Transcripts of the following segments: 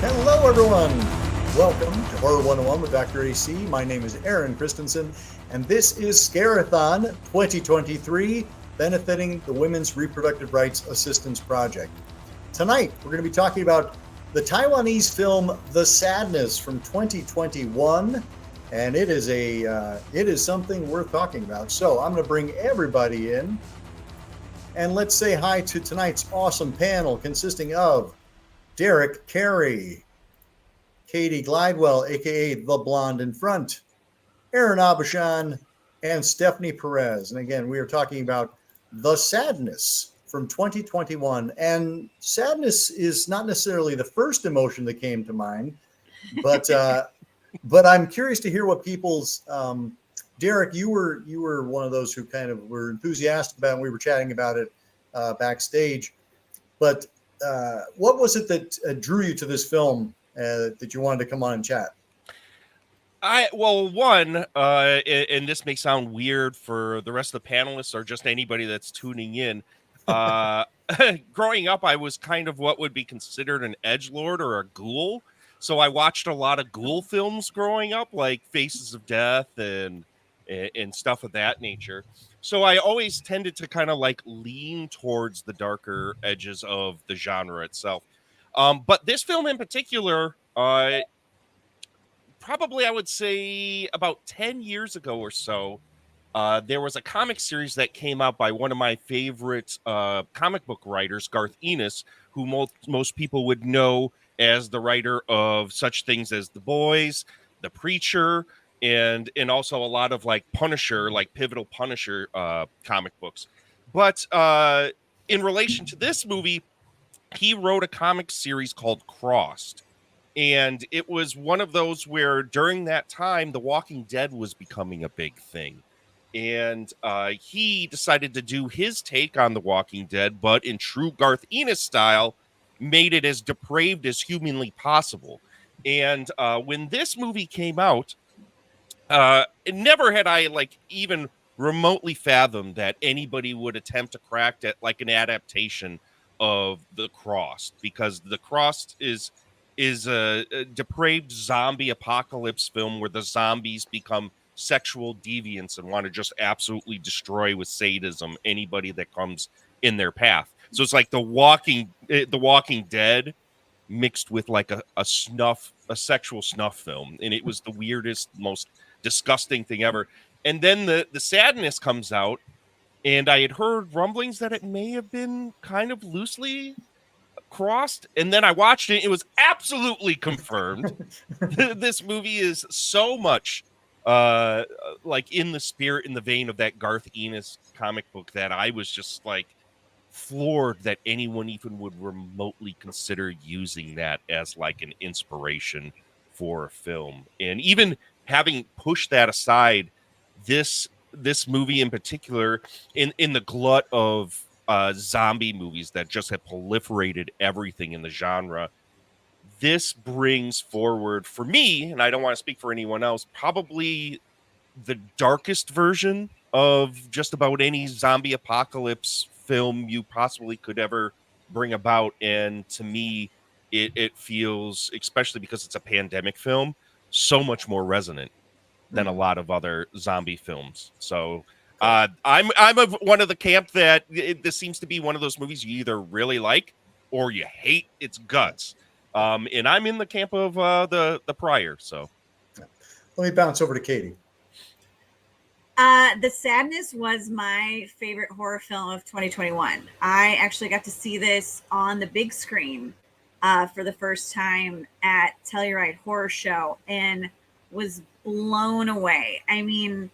Hello, everyone. Welcome to Horror 101 with Dr. AC. My name is Aaron Christensen, and this is Scare-A-Thon 2023, benefiting the Women's Reproductive Rights Assistance Project. Tonight, we're going to be talking about the Taiwanese film The Sadness from 2021, and it is something worth talking about. So I'm going to bring everybody in, and let's say hi to tonight's awesome panel consisting of Derrick Carey, Cati Glidewell, aka the Blonde in Front, Aaron AuBuchon, and Stephany Perez. And again, we are talking about The Sadness from 2021. And sadness is not necessarily the first emotion that came to mind, but I'm curious to hear what people's. Derrick, you were one of those who kind of were enthusiastic about it, and we were chatting about it backstage. But what was it that drew you to this film that you wanted to come on and chat? One, and this may sound weird for the rest of the panelists or just anybody that's tuning in. Growing up, I was kind of what would be considered an edgelord or a ghoul. So I watched a lot of ghoul films growing up, like Faces of Death and stuff of that nature. So I always tended to kind of like lean towards the darker edges of the genre itself. But this film in particular, probably I would say about 10 years ago or so, there was a comic series that came out by one of my favorite comic book writers, Garth Ennis, who most people would know as the writer of such things as The Boys, The Preacher, and also a lot of like Punisher, like pivotal Punisher comic books. But in relation to this movie, he wrote a comic series called Crossed. And it was one of those where during that time, The Walking Dead was becoming a big thing. And he decided to do his take on The Walking Dead, but in true Garth Ennis style, made it as depraved as humanly possible. And when this movie came out, never had I like even remotely fathomed that anybody would attempt to crack at like an adaptation of The Crossed, because The Crossed is a depraved zombie apocalypse film where the zombies become sexual deviants and want to just absolutely destroy with sadism anybody that comes in their path. So it's like the Walking Dead mixed with like a sexual snuff film, and it was the weirdest, most disgusting thing ever. And then the Sadness comes out, and I had heard rumblings that it may have been kind of loosely crossed, and then I watched it. It was absolutely confirmed. This movie is so much like in the spirit, in the vein of that Garth Ennis comic book, that I was just like floored that anyone even would remotely consider using that as like an inspiration for a film. And even having pushed that aside, this movie in particular, in the glut of zombie movies that just have proliferated everything in the genre, this brings forward for me, and I don't want to speak for anyone else, probably the darkest version of just about any zombie apocalypse film you possibly could ever bring about. And to me, it feels, especially because it's a pandemic film, so much more resonant than a lot of other zombie films. So I'm of one of the camp that this seems to be one of those movies you either really like or you hate its guts. And I'm in the camp of the prior. So Let me bounce over to Cati. The Sadness was my favorite horror film of 2021. I actually got to see this on the big screen for the first time at Telluride Horror Show and was blown away. I mean,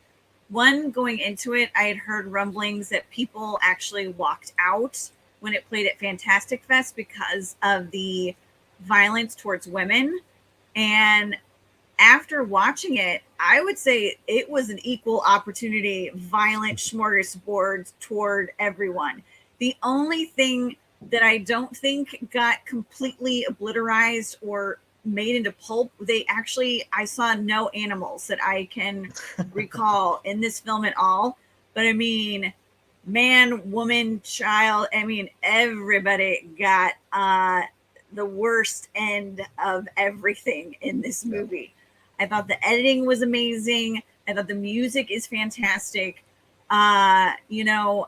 going into it, I had heard rumblings that people actually walked out when it played at Fantastic Fest because of the violence towards women. And after watching it, I would say it was an equal opportunity, violent smorgasbord toward everyone. The only thing that I don't think got completely obliterized or made into pulp, I saw no animals that I can recall in this film at all. But I mean, man, woman, child, I mean, everybody got the worst end of everything in this movie. I thought the editing was amazing. I thought the music is fantastic. You know,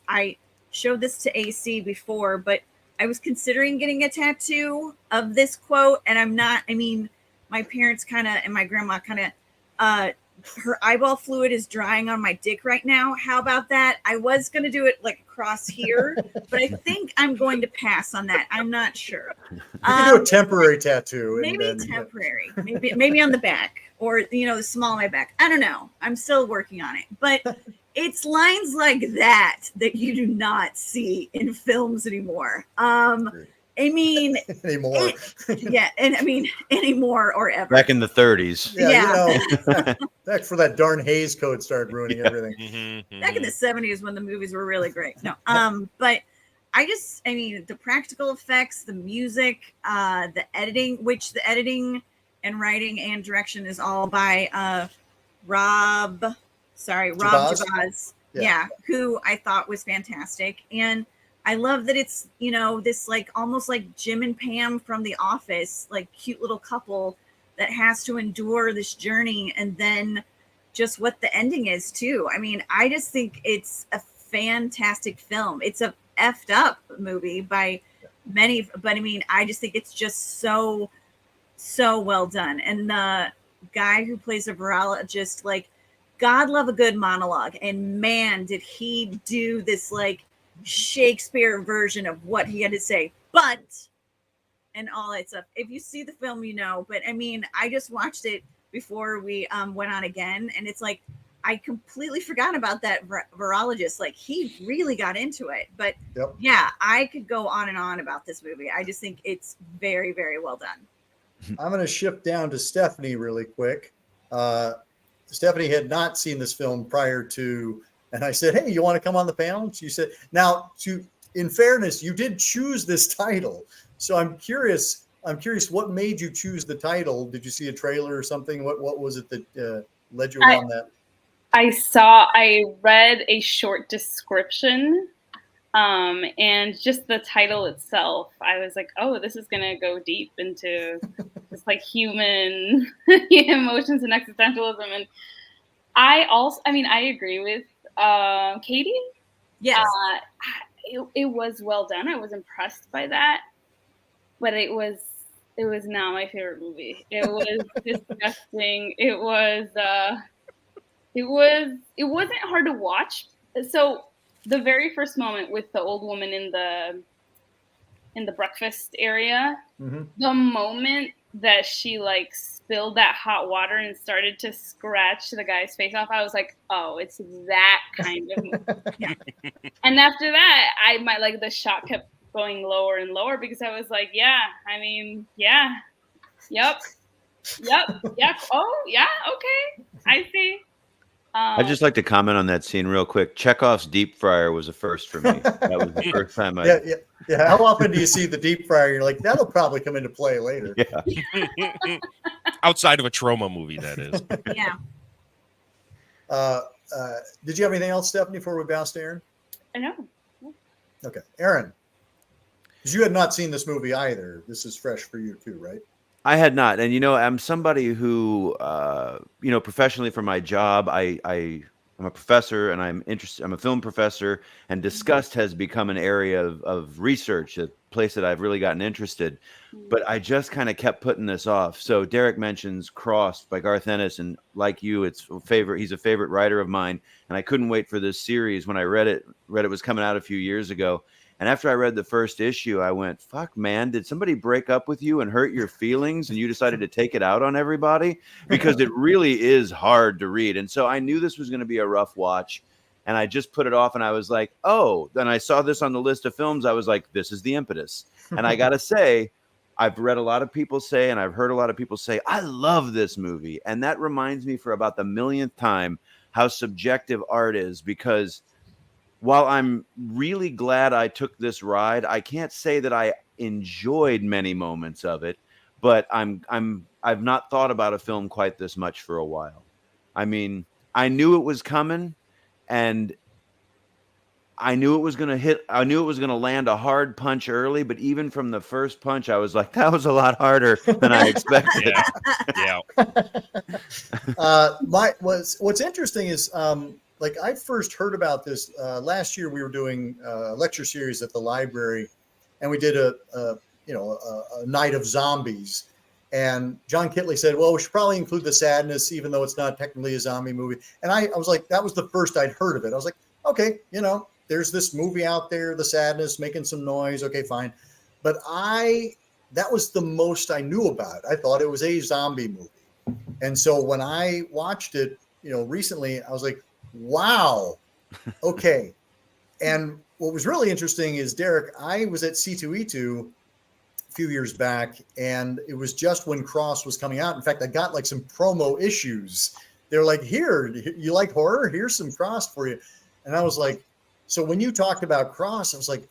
I showed this to AC before, but I was considering getting a tattoo of this quote, and I'm not. I mean, my parents kind of and my grandma kind of her eyeball fluid is drying on my dick right now. How about that? I was going to do it like across here, but I think I'm going to pass on that. I'm not sure. You can do a temporary tattoo. Maybe temporary. Maybe on the back, or, you know, the small of my back. I don't know. I'm still working on it. But it's lines like that you do not see in films anymore. I mean, anymore. And I mean, anymore or ever. Back in the 30s. Yeah. You know, back for that darn Hays Code started ruining everything. Back in the 70s when the movies were really great. No, but I mean, the practical effects, the music, the editing, which the editing and writing and direction is all by Rob Jabbaz. Yeah, who I thought was fantastic. And I love that it's, you know, this like almost like Jim and Pam from The Office, like cute little couple that has to endure this journey, and then just what the ending is too. I mean, I just think it's a fantastic film. It's a effed up movie by many, but I mean, I just think it's just so well done. And the guy who plays a virologist, like, God love a good monologue, and man, did he do this like Shakespeare version of what he had to say, but and all that stuff. If you see the film, you know. But I mean, I just watched it before we went on again, and it's like I completely forgot about that virologist. Like, he really got into it. But yeah, I could go on and on about this movie. I just think it's very, very well done. I'm going to shift down to Stephany really quick. Stephany had not seen this film prior to. And I said, hey, you want to come on the panel? She said, now, in fairness, you did choose this title. So I'm curious what made you choose the title? Did you see a trailer or something? What was it that led you on that? I read a short description, and just the title itself, I was like, oh, this is going to go deep into just like human emotions and existentialism. And I agree with Katie. Yes. It was well done. I was impressed by that, but it was not my favorite movie. It was disgusting. It wasn't hard to watch. So the very first moment with the old woman in the breakfast area, the moment that she like spilled that hot water and started to scratch the guy's face off, I was like, oh, it's that kind of movie. And after that, the shot kept going lower and lower, because I was like, yep, oh yeah, okay, I see. I'd just like to comment on that scene real quick. Chekhov's deep fryer was a first for me. That was the first time Yeah. How often do you see the deep fryer? You're like, that'll probably come into play later. Yeah. Outside of a trauma movie, that is. Yeah. Did you have anything else, Stephany, before we bounce to Aaron? I know. Okay. Aaron, because you had not seen this movie either. This is fresh for you too, right? I had not. And, you know, I'm somebody who, you know, professionally for my job, I'm a professor, and I'm a film professor, and disgust has become an area of research, a place that I've really gotten interested. But I just kind of kept putting this off. So Derek mentions Crossed by Garth Ennis, and like you, he's a favorite writer of mine, and I couldn't wait for this series. When I read it was coming out a few years ago. And after I read the first issue, I went, fuck, man, did somebody break up with you and hurt your feelings and you decided to take it out on everybody? Because it really is hard to read. And so I knew this was going to be a rough watch, and I just put it off, and I was like, oh, then I saw this on the list of films. I was like, this is the impetus. And I got to say, I've read a lot of people say, and I've heard a lot of people say, I love this movie. And that reminds me for about the millionth time how subjective art is, because while I'm really glad I took this ride, I can't say that I enjoyed many moments of it, but I've not thought about a film quite this much for a while. I mean, I knew it was coming, and I knew it was going to hit. I knew it was going to land a hard punch early, but even from the first punch, I was like, that was a lot harder than I expected. Yeah. What's interesting is like I first heard about this last year. We were doing a lecture series at the library, and we did a night of zombies. And John Kitley said, well, we should probably include the sadness, even though it's not technically a zombie movie. And I was like, that was the first I'd heard of it. I was like, okay, there's this movie out there, the sadness, making some noise. Okay, fine. But that was the most I knew about it. I thought it was a zombie movie. And so when I watched it, recently, I was like, wow, okay. And what was really interesting is, Derek, I was at C2E2 a few years back, and it was just when Cross was coming out. In fact, I got like some promo issues. They're like, here, you like horror? Here's some Cross for you. And I was like, so when you talked about Cross, I was like,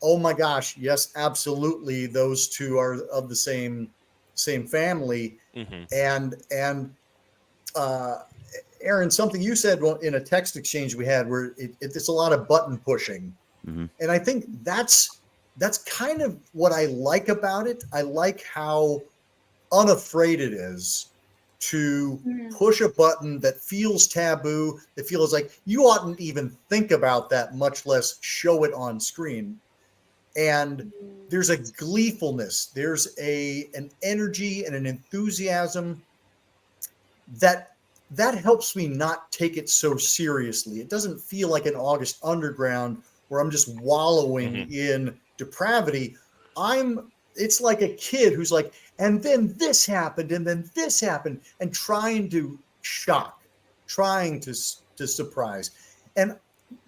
oh my gosh, yes, absolutely. Those two are of the same family. Mm-hmm. And Aaron, something you said in a text exchange we had where it's a lot of button pushing. Mm-hmm. And I think that's kind of what I like about it. I like how unafraid it is to push a button that feels taboo, that feels like you oughtn't even think about that, much less show it on screen. And there's a gleefulness, there's an energy and an enthusiasm that helps me not take it so seriously. It doesn't feel like an August Underground where I'm just wallowing in depravity. It's like a kid who's like, and then this happened, and then this happened, and trying to shock, trying to surprise. And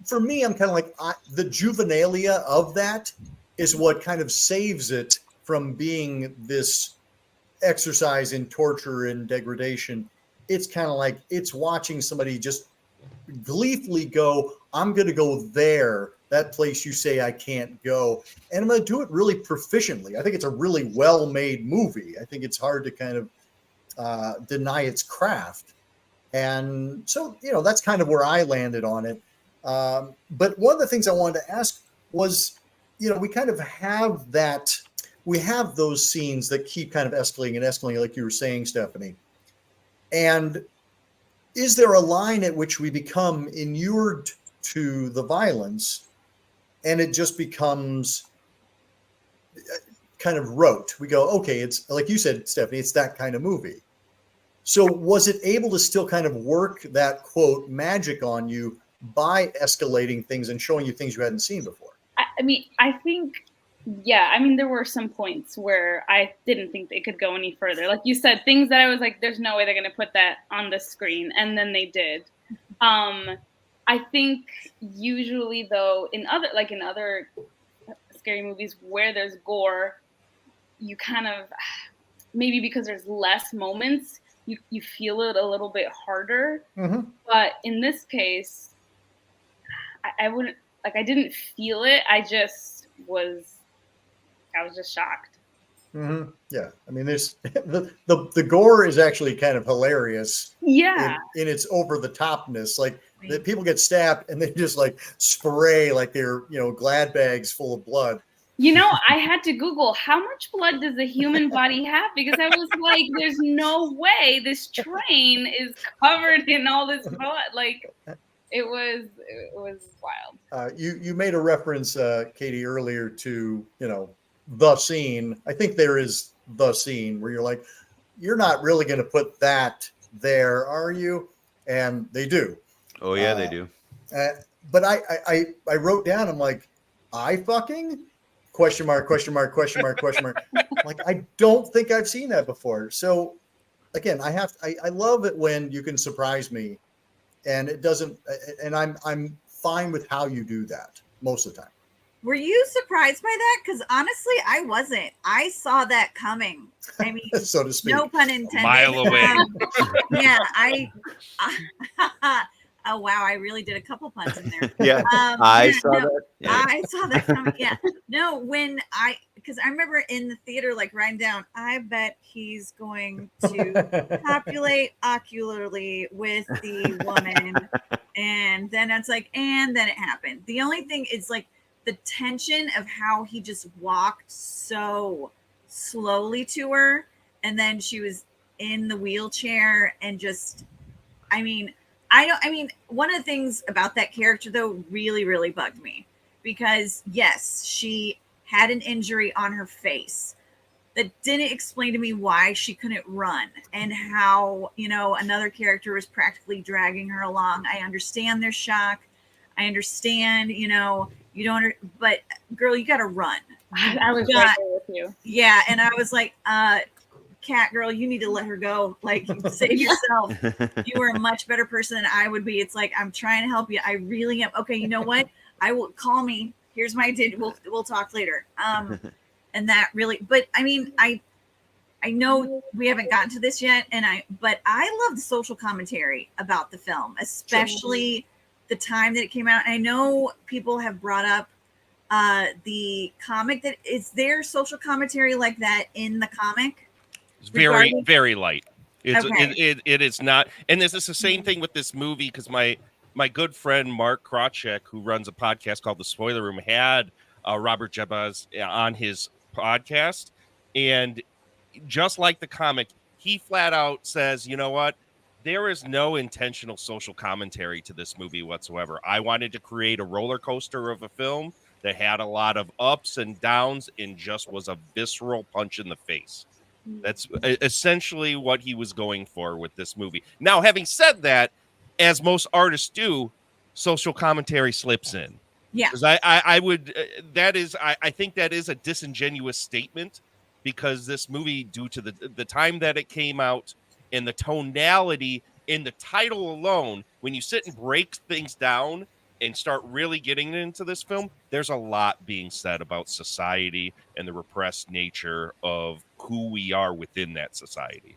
for me, I'm kind of like, the juvenilia of that is what kind of saves it from being this exercise in torture and degradation. It's kind of like it's watching somebody just gleefully go, I'm going to go there, that place you say I can't go. And I'm going to do it really proficiently. I think it's a really well-made movie. I think it's hard to kind of deny its craft. And so, that's kind of where I landed on it. But one of the things I wanted to ask was, we kind of have we have those scenes that keep kind of escalating, like you were saying, Stephany. And is there a line at which we become inured to the violence and it just becomes kind of rote? We go, okay, it's like you said, Stephany, it's that kind of movie. So was it able to still kind of work that, quote, magic on you by escalating things and showing you things you hadn't seen before? I think, there were some points where I didn't think they could go any further. Like you said, things that I was like, there's no way they're going to put that on the screen. And then they did. I think usually, though, in other scary movies where there's gore, you kind of, maybe because there's less moments, you feel it a little bit harder. Mm-hmm. But in this case, I wouldn't, I didn't feel it. I was just shocked. Mm-hmm. Yeah. There's the gore is actually kind of hilarious. Yeah. In its over the topness. Like the people get stabbed and they just like spray like they're, Glad bags full of blood. I had to Google how much blood does the human body have, because I was like, there's no way this train is covered in all this blood. Like it was wild. You made a reference, Katie, earlier to, the scene. I think there is the scene where you're like, you're not really going to put that there, are you? And they do. Oh yeah, they do. But I wrote down, I'm like, I fucking ? Like, I don't think I've seen that before. So again, I love it when you can surprise me, and it doesn't, and I'm fine with how you do that most of the time. Were you surprised by that? Because honestly, I wasn't. I saw that coming. So to speak. No pun intended. A mile away. Yeah, oh wow, I really did a couple puns in there. Yeah, I saw that. Yeah. I saw that coming. Yeah, no, because I remember in the theater, like writing down, I bet he's going to copulate ocularly with the woman. And then it's like, and then it happened. The only thing is like the tension of how he just walked so slowly to her. And then she was in the wheelchair and just, I mean, one of the things about that character though really, really bugged me because yes, she had an injury on her face that didn't explain to me why she couldn't run and how, another character was practically dragging her along. I understand their shock. I understand, you don't, but girl, you got to run. I was right there with you. Yeah. And I was like, cat girl, you need to let her go. Like, save yourself. You are a much better person than I would be. It's like, I'm trying to help you. I really am. Okay. You know what? I will call me. Here's my we'll talk later. And that really, but I mean, I know we haven't gotten to this yet. But I love the social commentary about the film, especially the time that it came out. And I know people have brought up the comic. That is there social commentary like that in the comic? It's very, very light. It is not. And this is the same thing with this movie because my good friend Mark Krawczyk, who runs a podcast called The Spoiler Room, had Robert Jabbaz on his podcast. And just like the comic, he flat out says, you know what? There is no intentional social commentary to this movie whatsoever. I wanted to create a roller coaster of a film that had a lot of ups and downs and just was a visceral punch in the face. That's essentially what he was going for with this movie. Now, having said that, as most artists do, social commentary slips in. Yeah. Because I think that is a disingenuous statement because this movie, due to the time that it came out and the tonality in the title alone, when you sit and break things down and start really getting into this film, there's a lot being said about society and the repressed nature of who we are within that society.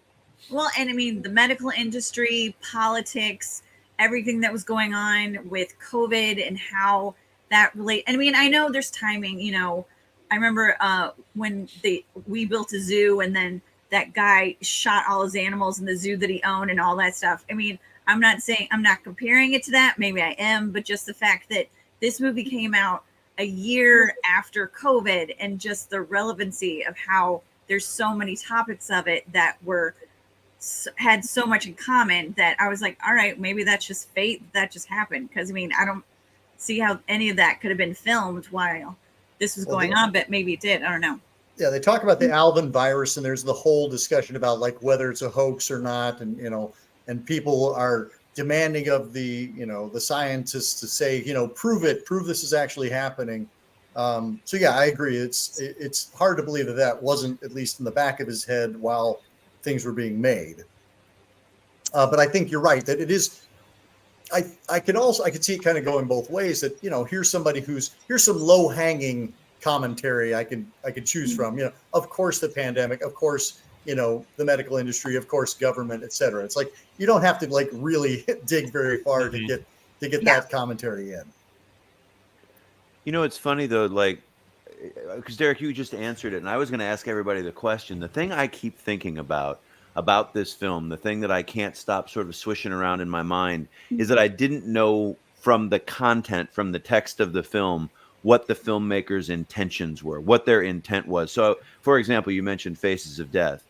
Well, and I mean, the medical industry, politics, everything that was going on with COVID and how that relate. I mean, I know there's timing, I remember when we built a zoo and then that guy shot all his animals in the zoo that he owned and all that stuff. I mean, I'm not comparing it to that. Maybe I am, but just the fact that this movie came out a year after COVID and just the relevancy of how there's so many topics of it that had so much in common that I was like, all right, maybe that's just fate. That just happened. Because I mean, I don't see how any of that could have been filmed while this was going on, but maybe it did. I don't know. Yeah, they talk about the Alvin virus, and there's the whole discussion about like whether it's a hoax or not, and and people are demanding of the scientists to say, prove this is actually happening. So yeah, I agree. It's hard to believe that wasn't at least in the back of his head while things were being made. But I think you're right that it is. I could see it kind of going both ways. That here's somebody here's some low hanging commentary I could choose from. Of course the pandemic, of course the medical industry, of course government, etc. It's like you don't have to like really dig very far to get that commentary in. It's funny though, like because Derek, you just answered it, and I was going to ask everybody the question. The thing I keep thinking about this film, the thing that I can't stop sort of swishing around in my mind is that I didn't know from the content, from the text of the film, what the filmmaker's intentions were, what their intent was. So, for example, you mentioned Faces of Death.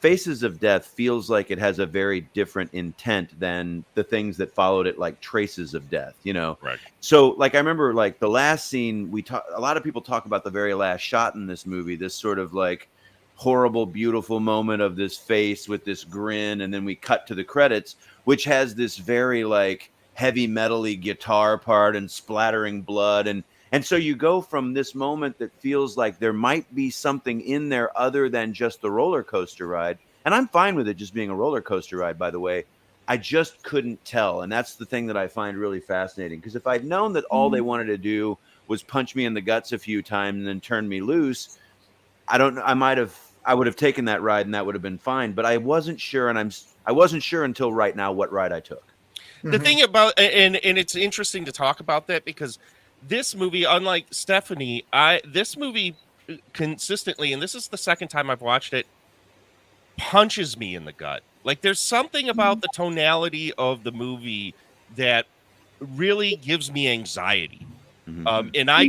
Faces of Death feels like it has a very different intent than the things that followed it, like Traces of Death, Right. So, like, I remember, like, the last scene, a lot of people talk about the very last shot in this movie, this sort of, like, horrible, beautiful moment of this face with this grin, and then we cut to the credits, which has this very, like, heavy metal-y guitar part and splattering blood, and so you go from this moment that feels like there might be something in there other than just the roller coaster ride. And I'm fine with it just being a roller coaster ride, by the way. I just couldn't tell. And that's the thing that I find really fascinating. Because if I'd known that all they wanted to do was punch me in the guts a few times and then turn me loose, I would have taken that ride and that would have been fine. But I wasn't sure. And I wasn't sure until right now what ride I took. The thing about, and it's interesting to talk about that because this movie, unlike Stephany, this movie consistently, and this is the second time I've watched it, punches me in the gut. Like there's something about the tonality of the movie that really gives me anxiety. And I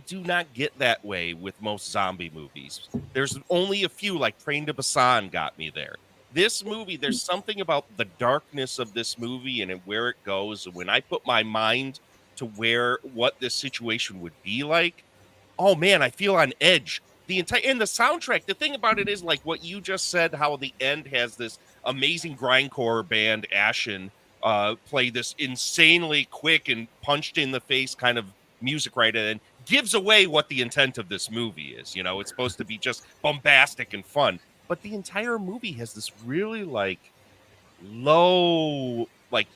do not get that way with most zombie movies. There's only a few, like Train to Busan got me there. This movie, there's something about the darkness of this movie and where it goes. And when I put my mind to what this situation would be like, oh man, I feel on edge. The soundtrack, the thing about it is like what you just said, how the end has this amazing grindcore band, Ashen, play this insanely quick and punched in the face kind of music right, and gives away what the intent of this movie is. You know, it's supposed to be just bombastic and fun, but the entire movie has this really like low, like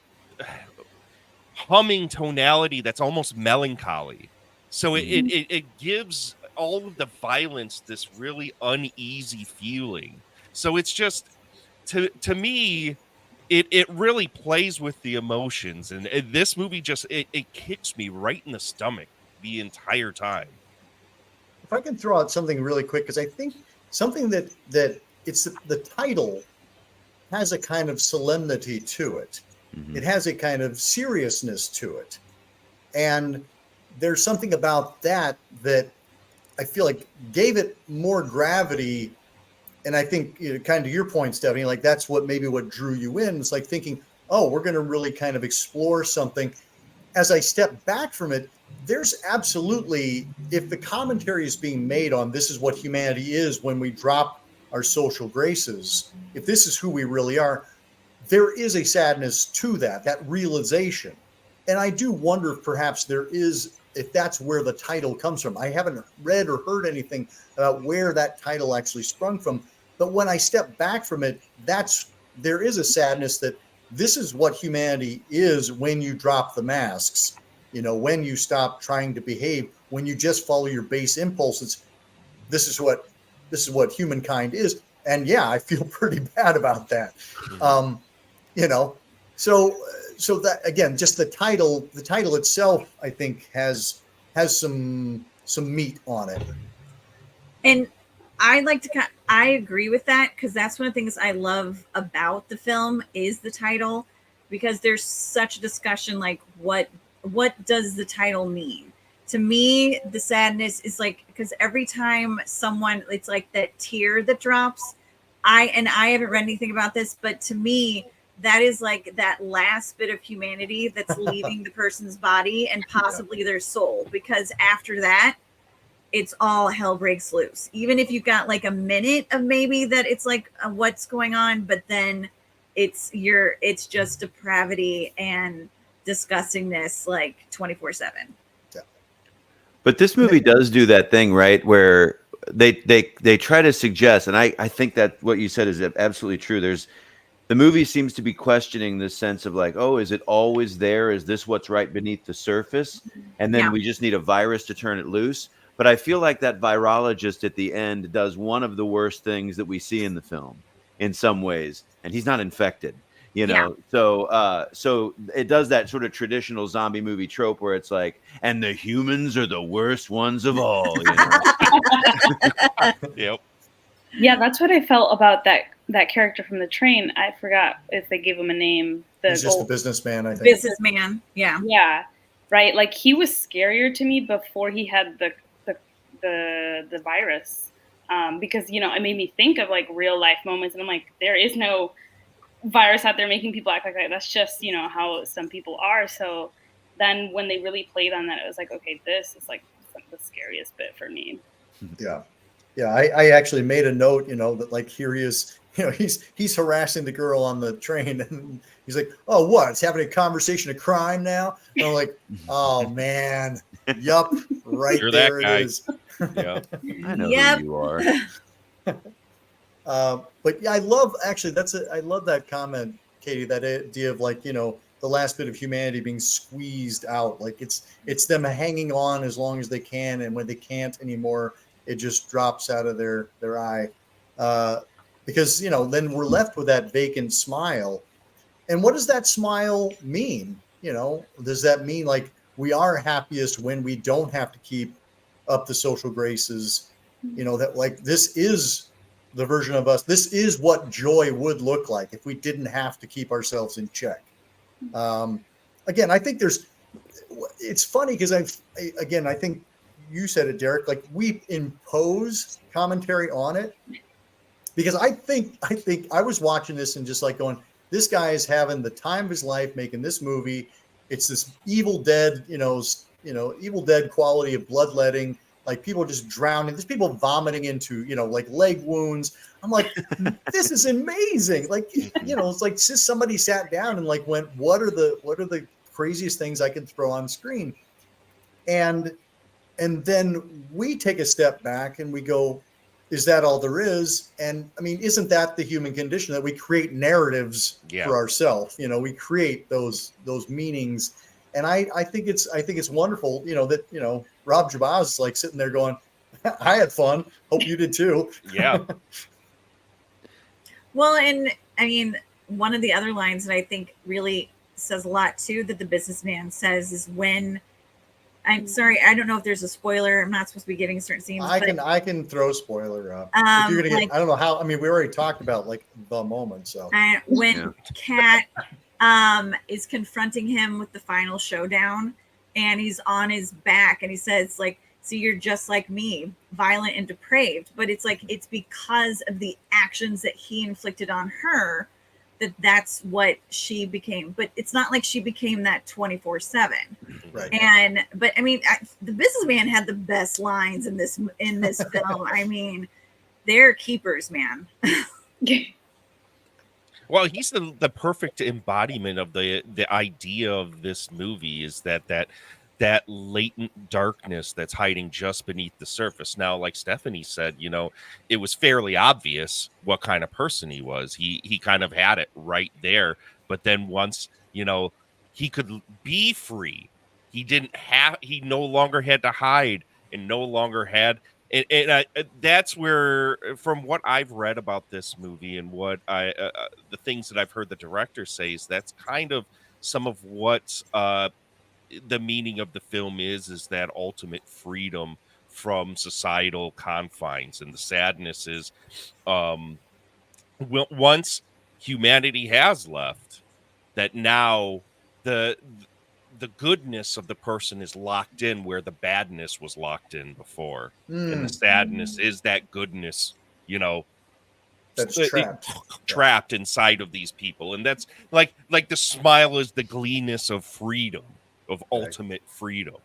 humming tonality that's almost melancholy. So it gives all of the violence this really uneasy feeling. So it's just to me, it really plays with the emotions, and this movie just it kicks me right in the stomach the entire time. If I can throw out something really quick, because I think something that it's the title has a kind of solemnity to it. Mm-hmm. It has a kind of seriousness to it, and there's something about that I feel like gave it more gravity. And I think, you know, kind of your point, Stephany, like that's what drew you in. It's like thinking, oh, we're going to really kind of explore something. As I step back from it, there's absolutely, if the commentary is being made on this is what humanity is when we drop our social graces, if this is who we really are, there is a sadness to that realization. And I do wonder if perhaps if that's where the title comes from. I haven't read or heard anything about where that title actually sprung from. But when I step back from it, there is a sadness that this is what humanity is when you drop the masks, you know, when you stop trying to behave, when you just follow your base impulses. This is what humankind is. And yeah, I feel pretty bad about that. You know, so that, again, just the title itself, I think has some meat on it. And I agree with that, because that's one of the things I love about the film is the title, because there's such a discussion, like what does the title mean? To me, the sadness is like, because every time it's like that tear that drops. I haven't read anything about this, but to me, that is like that last bit of humanity that's leaving the person's body and possibly their soul, because after that, it's all hell breaks loose. Even if you've got like a minute of maybe that it's like what's going on, but then it's just depravity and disgustingness like 24/7. Yeah. But this movie does do that thing, right, where they try to suggest, and I think that what you said is absolutely true. The movie seems to be questioning this sense of like, oh, is it always there? Is this what's right beneath the surface? And then we just need a virus to turn it loose. But I feel like that virologist at the end does one of the worst things that we see in the film in some ways. And he's not infected, you know? Yeah. So it does that sort of traditional zombie movie trope where it's like, and the humans are the worst ones of all. You know? Yep. Yeah, that's what I felt about that character from the train. I forgot if they gave him a name. He's just the businessman, I think. Businessman, yeah. Yeah, right. Like he was scarier to me before he had the virus, because, you know, it made me think of like real life moments, and I'm like, there is no virus out there making people act like that. That's just, you know, how some people are. So then when they really played on that, it was like, okay, this is like the scariest bit for me. Yeah. Yeah, I actually made a note, you know, that like here he is, you know, he's harassing the girl on the train, and he's like, oh, what? It's having a conversation of crime now? And I'm like, oh man, yup, right. You're there it is. Yeah, I know who you are. But yeah, I love that comment, Katie, that idea of like, you know, the last bit of humanity being squeezed out. Like it's them hanging on as long as they can, and when they can't anymore, it just drops out of their eye. Because, you know, then we're left with that vacant smile. And what does that smile mean? You know, does that mean like we are happiest when we don't have to keep up the social graces, that like this is the version of us. This is what joy would look like if we didn't have to keep ourselves in check. Again, I think it's funny because I think you said it, Derek, like we impose commentary on it, because I think I was watching this and just like going, this guy is having the time of his life making this movie. It's this Evil Dead, Evil Dead quality of bloodletting, like people just drowning. There's people vomiting into, like leg wounds. I'm like, this is amazing. Like, it's like just somebody sat down and like went, what are the craziest things I can throw on screen? And then we take a step back and we go, is that all there is? And I mean, isn't that the human condition, that we create narratives for ourselves? We create those meanings. And I think it's wonderful, that, Rob Jabbaz is like sitting there going, I had fun. Hope you did too. Yeah. Well, and I mean, one of the other lines that I think really says a lot too, that the businessman says, is when, I'm sorry, I don't know if there's a spoiler. I'm not supposed to be getting certain scenes. I can throw spoiler up. If you're gonna get, I don't know how. I mean, we already talked about like the moment. So when Kat is confronting him with the final showdown, and he's on his back, and he says like, "See, you're just like me, violent and depraved." But it's like it's because of the actions that he inflicted on her that's what she became. But it's not like she became that 24/7. Right. But I mean, the businessman had the best lines in this film. I mean, they're keepers, man. Well, he's the perfect embodiment of the idea of this movie, is that latent darkness that's hiding just beneath the surface. Now, like Stephany said, it was fairly obvious what kind of person he was. He kind of had it right there. But then once, he could be free, he no longer had to hide and no longer had. And that's where, from what I've read about this movie and what the things that I've heard the director say, is that's kind of some of what the meaning of the film is that ultimate freedom from societal confines. And the sadness is, once humanity has left, that now the goodness of the person is locked in where the badness was locked in before. And the sadness is that goodness, that's trapped inside of these people. And that's like the smile is the gleenness of freedom, of ultimate freedom.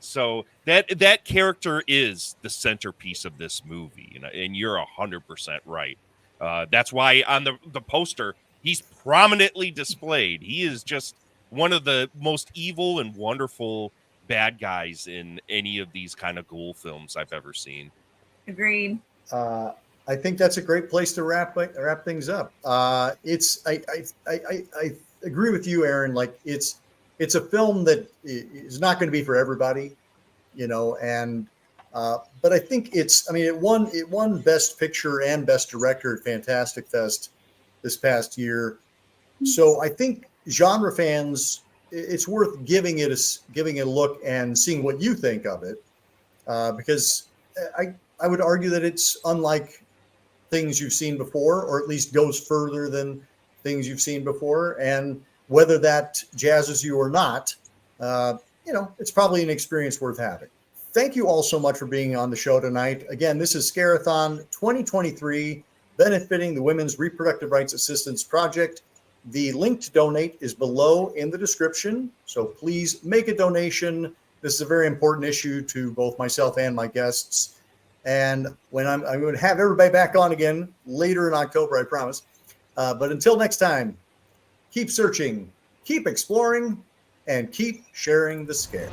So that character is the centerpiece of this movie. And you're 100% right. That's why on the poster, he's prominently displayed. He is just one of the most evil and wonderful bad guys in any of these kind of ghoul films I've ever seen. Agreed. I think that's a great place to wrap things up. I agree with you, Aaron. Like it's a film that is not going to be for everybody, and but I think it won Best Picture and Best Director at Fantastic Fest this past year. So I think genre fans, it's worth giving it a look and seeing what you think of it, because I would argue that it's unlike things you've seen before, or at least goes further than things you've seen before. And whether that jazzes you or not, it's probably an experience worth having. Thank you all so much for being on the show tonight. Again, this is Scare-A-Thon 2023, benefiting the Women's Reproductive Rights Assistance Project. The link to donate is below in the description, so please make a donation. This is a very important issue to both myself and my guests. And when I'm going to have everybody back on again later in October, I promise. But until next time, keep searching, keep exploring, and keep sharing the scare.